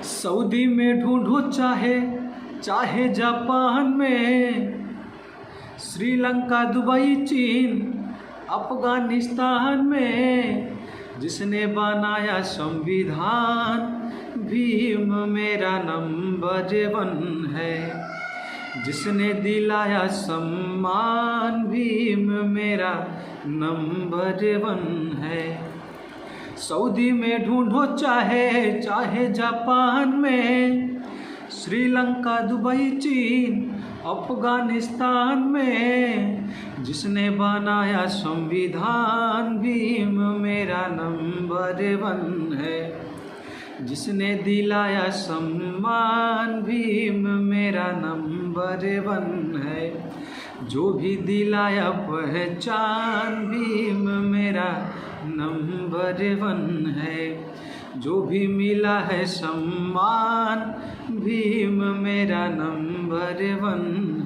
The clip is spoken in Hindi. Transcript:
सऊदी में ढूंढो चाहे चाहे जापान में, श्रीलंका दुबई चीन अफगानिस्तान में, जिसने बनाया संविधान भीम मेरा नंबर 1 है। जिसने दिलाया सम्मान भीम मेरा नंबर 1 है। सऊदी में ढूंढो चाहे चाहे जापान में, श्रीलंका दुबई चीन अफगानिस्तान में, जिसने बनाया संविधान भीम मेरा नंबर 1 है। जिसने दिलाया सम्मान भीम मेरा नंबर 1 है। जो भी दिलाया पहचान भीम मेरा नंबर 1 है। जो भी मिला है सम्मान भीम मेरा नंबर 1